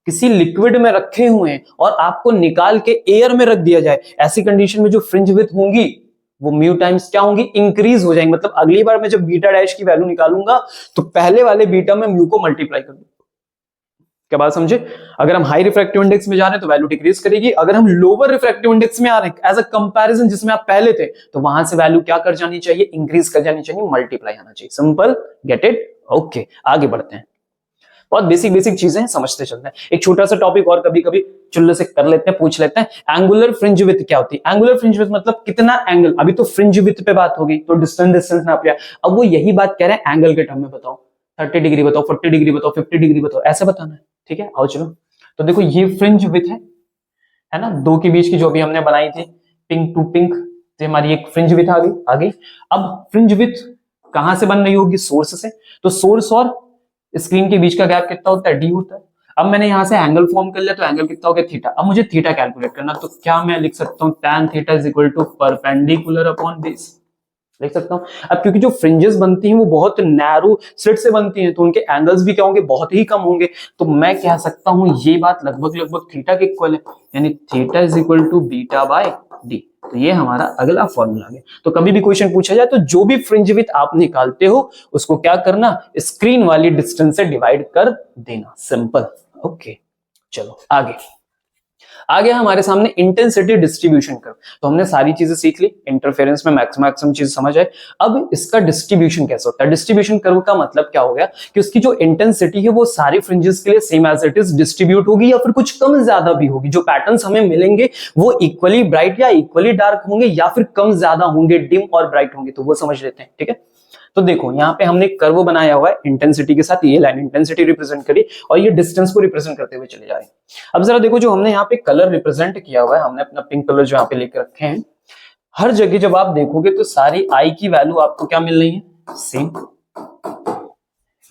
किसी लिक्विड में रखे हुए हैं और आपको निकाल के एयर में रख दिया जाए, ऐसी कंडीशन में जो फ्रिंज विथ होंगी वो म्यू टाइम्स क्या होंगी, इंक्रीज हो जाएंगे। मतलब अगली बार मैं जब बीटा डैश की वैल्यू निकालूंगा तो पहले वाले बीटा में म्यू को मल्टीप्लाई कर दूंगा। क्या बात समझे, अगर हम हाई रिफ्रैक्टिव इंडेक्स में जा रहे हैं तो वैल्यू डिक्रीज करेगी, अगर हम लोअर रिफ्रैक्टिव इंडेक्स में आ रहे हैं एज अ कंपैरिजन जिसमें आप पहले थे तो वहां से वैल्यू क्या कर जानी चाहिए, इंक्रीज कर जानी चाहिए, मल्टीप्लाई आना चाहिए, सिंपल, गेट इट, ओके। आगे बढ़ते हैं, बहुत बेसिक बेसिक चीजें समझते चलते हैं। एक छोटा सा टॉपिक और कभी कभी चुल्ले से कर लेते हैं, पूछ लेते हैं, एंगुलर फ्रिंज विथ क्या होती है। एंगुलर फ्रिंज विथ मतलब कितना एंगल, अभी तो फ्रिंज विथ पे बात होगी तो डिस्टेंस नाप लिया, अब वो यही बात कह रहे हैं एंगल के टर्म में बताओ, 30 डिग्री बताओ, 40 डिग्री बताओ, 50 डिग्री बताओ, ऐसे बताना है, ठीक है। आओ चलो, तो देखो ये फ्रिंज विथ है ना, 2 के बीच की जो भी हमने बनाई थी, पिंक टू पिंक तो हमारी एक फ्रिंज विड्थ आ गई। अब फ्रिंज विड्थ कहां से बन रही होगी? सोर्स से। तो सोर्स और स्क्रीन के बीच का गैप कितना होता है? डी होता है। अब मैंने यहां से एंगल फॉर्म कर लिया, तो एंगल कितना हो गया? थीटा। अब मुझे थीटा कैलकुलेट करना, तो क्या मैं लिख सकता हूं? tan theta is equal to perpendicular upon base, लिख सकता हूं। अब क्योंकि जो फ्रिंजेस बनती हैं वो बहुत नैरो स्लिट से बनती हैं, तो उनके एंगल्स भी क्या होंगे? बहुत ही कम होंगे। तो मैं कह सकता हूं ये बात लगभग थीटा के इक्वल है, यानी theta is equal to beta by D. तो ये हमारा अगला फॉर्मूला है। तो कभी भी क्वेश्चन पूछा जाए तो जो भी फ्रिंज विड्थ आप निकालते हो उसको क्या करना? स्क्रीन वाली डिस्टेंस से डिवाइड कर देना, सिंपल। ओके, चलो आगे हमारे सामने इंटेंसिटी डिस्ट्रीब्यूशन कर्व। तो हमने सारी चीजें सीख ली, इंटरफेरेंस में मैक्सिमम चीज समझ आए। अब इसका डिस्ट्रीब्यूशन कैसे होता है? डिस्ट्रीब्यूशन कर्व का मतलब क्या हो गया कि उसकी जो इंटेंसिटी है वो सारे फ्रिंजेस के लिए same as it is distribute होगी, या फिर कुछ कम ज्यादा भी होगी। जो पैटर्न्स हमें मिलेंगे वो इक्वली ब्राइट या इक्वली डार्क होंगे, या फिर कम ज्यादा होंगे, डिम और ब्राइट होंगे। तो वो समझ लेते हैं, ठीक है। तो देखो यहाँ पे हमने कर्व बनाया हुआ है इंटेंसिटी के साथ, ये लाइन इंटेंसिटी रिप्रेजेंट करी और ये डिस्टेंस को रिप्रेजेंट करते हुए चले जा रहे हैं। अब जरा देखो, जो हमने यहाँ पे कलर रिप्रेजेंट किया हुआ है, हमने अपना पिंक कलर जो यहाँ पे लेकर रखे हैं, हर जगह जब आप देखोगे तो सारी आई की वैल्यू आपको क्या मिल रही है? सेम।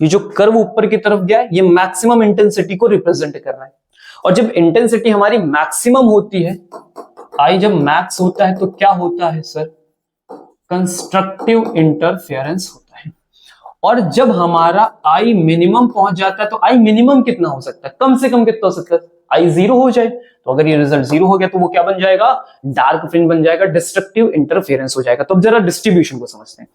ये जो कर्व ऊपर की तरफ गया है ये मैक्सिमम इंटेंसिटी को रिप्रेजेंट कर रहा है। और जब इंटेंसिटी हमारी मैक्सिमम होती है, आई जब मैक्स होता है, तो क्या होता है सर? कंस्ट्रक्टिव इंटरफेरेंस होता है। और जब हमारा आई मिनिमम पहुंच जाता है, तो आई मिनिमम कितना हो सकता है? कम से कम कितना हो सकता है? आई 0 हो जाए। तो अगर ये रिजल्ट 0 हो गया तो वो क्या बन जाएगा? डार्क फ्रिंज बन जाएगा, डिस्ट्रक्टिव इंटरफेरेंस हो जाएगा। तो अब जरा डिस्ट्रीब्यूशन को समझते हैं।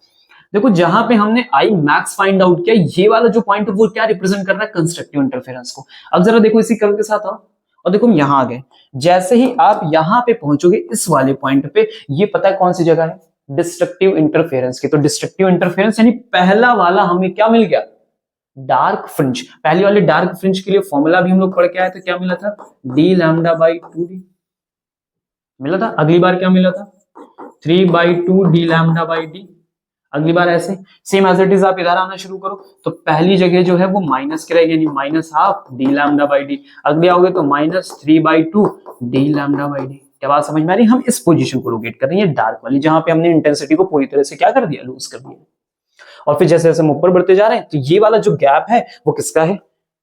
देखो, जहां पे हमने आई मैक्स फाइंड आउट किया, ये वाला जो पॉइंट है वो क्या रिप्रेजेंट कर रहा है? कंस्ट्रक्टिव इंटरफेरेंस को। अब जरा देखो इसी कर्व के साथ आओ और देखो हम यहां आ गए। जैसे ही आप यहां पे पहुंचोगे इस वाले पॉइंट पे, ये पता है कौन सी जगह है? डिस्ट्रक्टिव इंटरफेरेंस की। तो डिस्ट्रक्टिव इंटरफेरेंस यानी पहला वाला हमें क्या मिल गया? Dark fringe. पहली वाली डार्क फ्रिंज के लिए फॉर्मूला भी हम लोग पढ़ के आए थे, क्या मिला था? डी लैम्डा बाई 2डी मिला था। अगली बार क्या मिला था? 3/2 डी लैम्डा बाई डी। अगली बार ऐसे सेम एज इट इज आप इधर आना शुरू करो, तो पहली जगह जो है वो माइनस की रहेगी, यानी -12 डी लैम्डा बाई डी। अगले आओगे तो -3/2 डी लैम्डा बाई डी। क्या बात समझ में आ रही है? हम इस पोजीशन को लोकेट कर रहे हैं, ये डार्क वाली, जहां पे हमने इंटेंसिटी को पूरी तरह से क्या कर दिया? लूज कर दिया। और फिर जैसे जैसे हम ऊपर बढ़ते जा रहे हैं, तो ये वाला जो गैप है वो किसका है?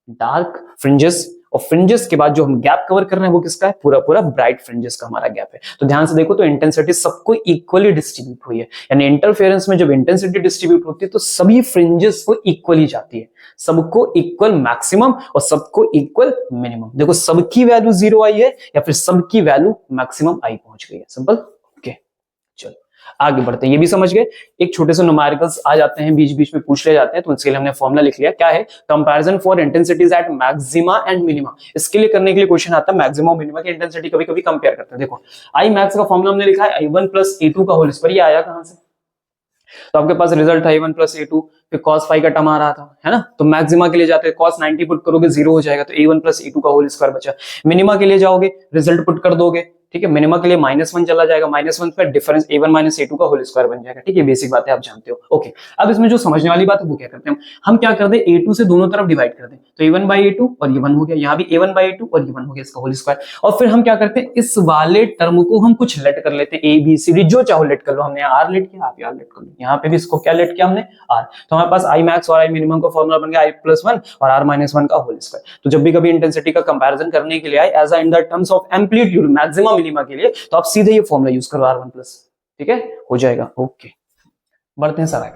Dark fringes. और फ्रिंजेस के बाद जो हम गैप कवर कर रहे हैं वो किसका है? पूरा ब्राइट फ्रिंजेस का हमारा गैप है। तो ध्यान से देखो, तो इंटेंसिटी सबको इक्वली डिस्ट्रीब्यूट हुई है, यानी इंटरफेरेंस में जब इंटेंसिटी डिस्ट्रीब्यूट होती है तो सभी फ्रिंजेस को इक्वली जाती है, सबको इक्वल मैक्सिमम और सबको इक्वल मिनिमम। देखो, सबकी वैल्यू 0 आई है या फिर सबकी वैल्यू मैक्सिमम आई पहुंच गई है, सिंपल। ओके, चलो आगे बढ़ते हैं। ये भी समझ गए। एक छोटे से न्यूमेरिकल्स आ जाते हैं, बीच बीच में पूछ ले जाते हैं, तो इसके लिए हमने फॉर्मूला लिख लिया। क्या है? Comparison for intensities at maxima and minima. इसके लिए करने के लिए क्वेश्चन आता है मैक्सिमा और मिनिमा की इंटेंसिटी कभी कभी कंपेयर करते हैं। देखो, आई मैक्स का फॉर्मूला हमने लिखा है I1 + A2 का होल स्क्वायर। ये आया कहां से? तो आपके पास रिजल्ट है A1 + A2, फिर cos फाई का टर्म आ रहा था, है ना? तो मैक्सिमा के लिए जाते हैं, cos 90 पुट करोगे 0 हो जाएगा, तो A1 + A2 का होल स्क्वायर बचा। मिनिमा के लिए जाओगे, रिजल्ट पुट कर दोगे, ठीक है, मिनिमा के लिए -1 चला जाएगा, -1 पे डिफरेंस A1 - A2 का होल स्क्वायर बन जाएगा, ठीक है। बेसिक बात है, आप जानते हो। ओके, अब इसमें जो समझने वाली बात है वो क्या करते हैं हम क्या कर दें? A2 से दोनों तरफ डिवाइड कर दें, तो A1/A2 और ये 1 हो गया, यहाँ भी A1/A2 और ये 1 हो गया, इसका होल स्क्वायर। और फिर हम क्या करते हैं? इस वाले टर्म को हम कुछ लेट कर लेते हैं, ABCD, जो चाहो लेट कर लो। हमने यहाँ R लेट किया, आप यहाँ लेट कर लो, यहाँ पे भी इसको क्या लेट किया हमने? R। तो हमारे पास I मैक्स और I मिनिमम का फॉर्मूला बन गया I+1 और R-1 का होल स्क्वायर। तो जब भी कभी इंटेंसिटी का कंपैरिजन करने के लिए आए as in the terms of amplitude maxima minima के लिए, तो आप सीधे ये फॉर्मूला यूज करो R1+, ठीक है, हो जाएगा। ओके, बढ़ते हैं सर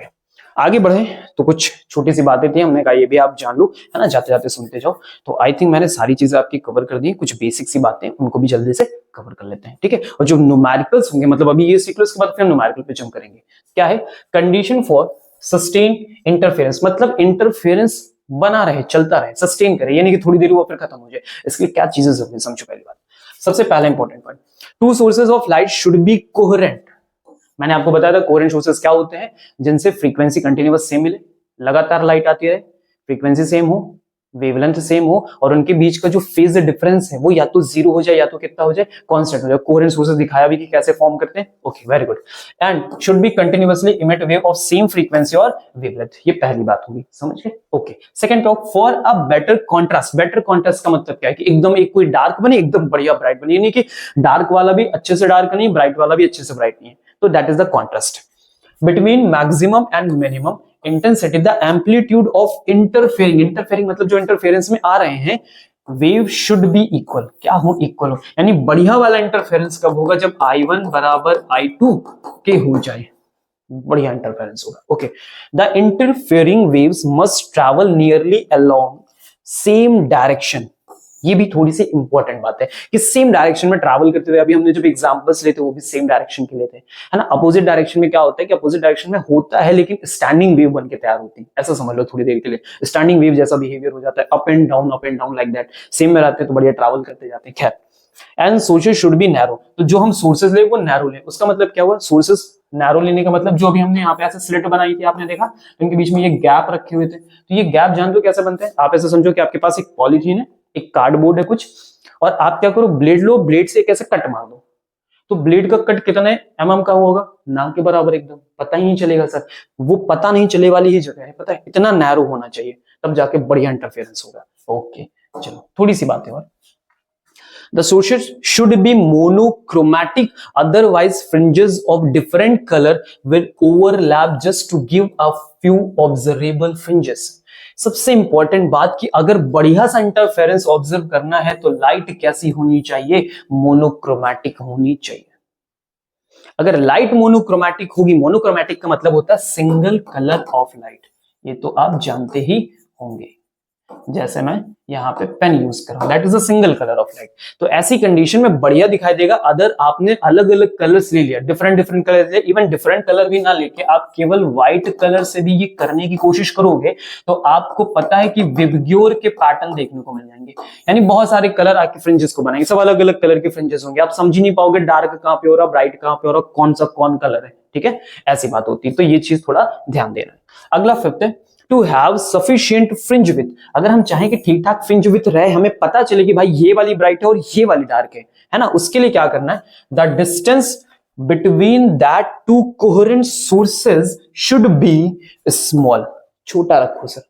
आगे बढ़े। तो कुछ छोटी सी बातें थी, हमने कहा ये भी आप जान लो, है ना, जाते जाते सुनते जाओ। तो आई थिंक मैंने सारी चीजें आपकी कवर कर दी। कुछ बेसिक सी बातें उनको भी जल्दी से कवर कर लेते हैं, ठीक है। और जो न्यूमेरिकल्स होंगे, मतलब अभी ये सीख लो, इसके बाद फिर न्यूमेरिकल पे जंप करेंगे। क्या है? कंडीशन फॉर सस्टेन इंटरफेरेंस, मतलब इंटरफेरेंस बना रहे, चलता रहे, सस्टेन करे, यानी कि थोड़ी देर वो फिर खत्म हो जाए। इसके लिए क्या चीजें जरूरी, समझो। पहली बात, सबसे पहला important point, two sources of light should be coherent. मैंने आपको बताया था कोहेरेंट सोर्सेज क्या होते हैं? जिनसे फ्रीक्वेंसी कंटिन्यूअस सेम मिले, लगातार लाइट आती रहे, फ्रीक्वेंसी सेम हो, वेवलेंथ सेम हो और उनके बीच का जो फेज डिफरेंस है वो या तो जीरो हो जाए या तो कितना हो जाए, कांस्टेंट हो जाए। कोहेरेंट सोर्सेस दिखाया भी कि कैसे फॉर्म करते हैं। Okay, very good. And should be continuously emit wave of same frequency और वेवलेंथ, ये पहली बात होगी, समझ गए। Okay, second top for a better contrast. Better contrast का मतलब क्या है कि एकदम एक कोई डार्क बने एकदम बढ़िया ब्राइट बने, यानी कि डार्क वाला भी अच्छे से डार्क नहीं, ब्राइट वाला भी अच्छे से ब्राइट नहीं है, तो that is the contrast. Between maximum and minimum intensity the amplitude of interfering, interfering मतलब जो इंटरफेरेंस में आ रहे हैं, वेव शुड बी इक्वल, क्या हो, इक्वल हो, यानी बढ़िया वाला इंटरफेरेंस कब होगा, जब I1 बराबर I2 के हो जाए, बढ़िया इंटरफेरेंस होगा। Okay, the interfering waves must travel nearly along same direction, ये भी थोड़ी सी इंपॉर्टेंट बात है कि सेम डायरेक्शन में ट्रैवल करते हुए, अभी हमने जब एग्जांपल्स लेते वो भी सेम डायरेक्शन के लेते हैं, है ना। अपोजिट डायरेक्शन में क्या होता है कि अपोजिट डायरेक्शन में होता है लेकिन स्टैंडिंग वेव बन के तैयार होती है, ऐसा समझ लो थोड़ी देर के लिए, स्टैंडिंग वेव जैसा बिहेवियर हो जाता है, up and down like that, same में रहते हैं तो बढ़िया ट्रैवल करते जाते हैं। खैर, and sources should be narrow, तो जो हम सोर्सेज ले वो नैरो ले, उसका मतलब क्या हुआ, सोर्सेज नैरो लेने का मतलब जो अभी हमने यहाँ पे ऐसे स्लिट बनाई थी, आपने देखा इनके बीच में ये गैप रखे हुए थे, तो ये गैप जान लो कैसे बनते हैं। आप ऐसे समझो कि आपके पास एक पॉलीथीन है, एक कार्डबोर्ड है कुछ, और आप क्या करो, ब्लेड लो, ब्लेड से कैसे कट मार दो, तो ब्लेड का कट कितने mm का होगा, ना के बराबर, एकदम पता ही नहीं चलेगा सर, वो पता नहीं चले वाली ही जगह है, पता है, इतना नैरो होना चाहिए, तब जाके बढ़िया इंटरफेरेंस होगा। ओके, चलो थोड़ी सी बातें और। The sources should be monochromatic, otherwise fringes of different color will overlap just to give a few observable fringes. सबसे इंपॉर्टेंट बात कि अगर बढ़िया सा इंटरफेरेंस ऑब्जर्व करना है तो लाइट कैसी होनी चाहिए, मोनोक्रोमैटिक होनी चाहिए। अगर लाइट मोनोक्रोमैटिक होगी, मोनोक्रोमैटिक का मतलब होता है सिंगल कलर ऑफ लाइट, ये तो आप जानते ही होंगे, जैसे मैं यहाँ पे पेन यूज कर रहा हूं, that is a single colour of light, तो ऐसी कंडीशन में बढ़िया दिखाई देगा। अगर आपने अलग अलग कलर्स ले लिया, डिफरेंट डिफरेंट कलर ले, इवन डिफरेंट कलर भी ना लेके आप केवल व्हाइट कलर से भी ये करने की कोशिश करोगे तो आपको पता है कि विबग्योर के पैटर्न देखने को मिल जाएंगे, यानी बहुत सारे कलर आपके फ्रिंजेस को बनाएंगे, सब अलग अलग कलर के फ्रिंजेस होंगे, आप समझ ही नहीं पाओगे डार्क कहां पे हो रहा, ब्राइट कहां पे हो रहा, कौन सा कौन कलर है, ठीक है, ऐसी बात होती है, तो ये चीज थोड़ा ध्यान देना है। अगला फिफ्थ है to have sufficient fringe with, अगर हम चाहें कि ठीक ठाक फ्रिंज विथ रहे, हमें पता चले कि भाई ये वाली ब्राइट है और ये वाली डार्क है ना, उसके लिए क्या करना है, the distance between that to coherent sources should be small, छोटा रखो सर,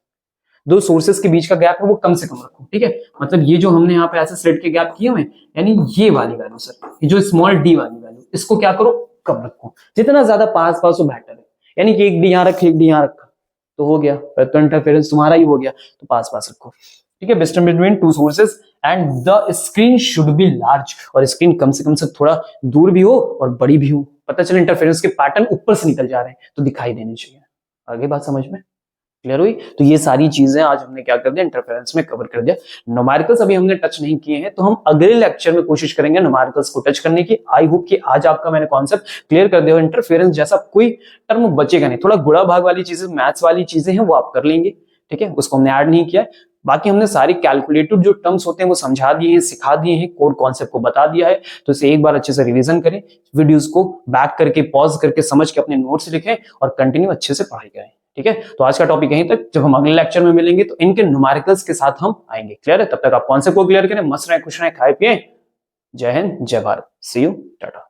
दो सोर्सेस के बीच का गैप है वो कम से कम रखो, ठीक है, मतलब ये जो हमने यहाँ पे ऐसे स्लिट के गैप किए हुए, यानी ये वाली वैल्यू सर, ये जो स्मॉल डी वाली वैल्यू, इसको क्या करो, कम रखो, जितना ज्यादा पास पास हो बेटर है, यानी कि एक डी यहाँ रखे, एक डी यहाँ रखा तो हो गया, तो इंटरफेरेंस तुम्हारा ही हो गया, तो पास पास रखो, ठीक है। Distance between two sources and the screen should be large, और स्क्रीन कम से थोड़ा दूर भी हो और बड़ी भी हो, पता चले इंटरफेरेंस के पैटर्न ऊपर से निकल जा रहे हैं तो दिखाई देनी चाहिए। आगे बात समझ में क्लियर हुई, तो ये सारी चीजें आज हमने क्या कर दिया, इंटरफेरेंस में कवर कर दिया। न्यूमेरिकल्स अभी हमने टच नहीं किए हैं, तो हम अगले लेक्चर में कोशिश करेंगे न्यूमेरिकल्स को टच करने की। आई होप कि आज आपका मैंने कॉन्सेप्ट क्लियर कर दिया, इंटरफेरेंस जैसा कोई टर्म बचेगा नहीं, थोड़ा गुणा भाग वाली चीजें, मैथ्स वाली चीजें हैं वो आप कर लेंगे, ठीक है, उसको हमने ऐड नहीं किया, बाकी हमने सारी कैलकुलेटेड जो टर्म्स होते हैं वो समझा दिए हैं, सिखा दिए हैं, कोर कॉन्सेप्ट को बता दिया है, तो इसे एक बार अच्छे से रिवीजन करें, वीडियोस को बैक करके पॉज करके समझ के अपने नोट्स लिखें और कंटिन्यू अच्छे से पढ़ाई करें, ठीक है। तो आज का टॉपिक यहीं तक, जब हम अगले लेक्चर में मिलेंगे तो इनके न्यूमेरिकल्स के साथ हम आएंगे, क्लियर है, तब तक आप कॉन्सेप्ट को क्लियर करें, मस्त रहें, खुश रहें, खाए पिए, जय हिंद जय भारत, सी यू, टाटा।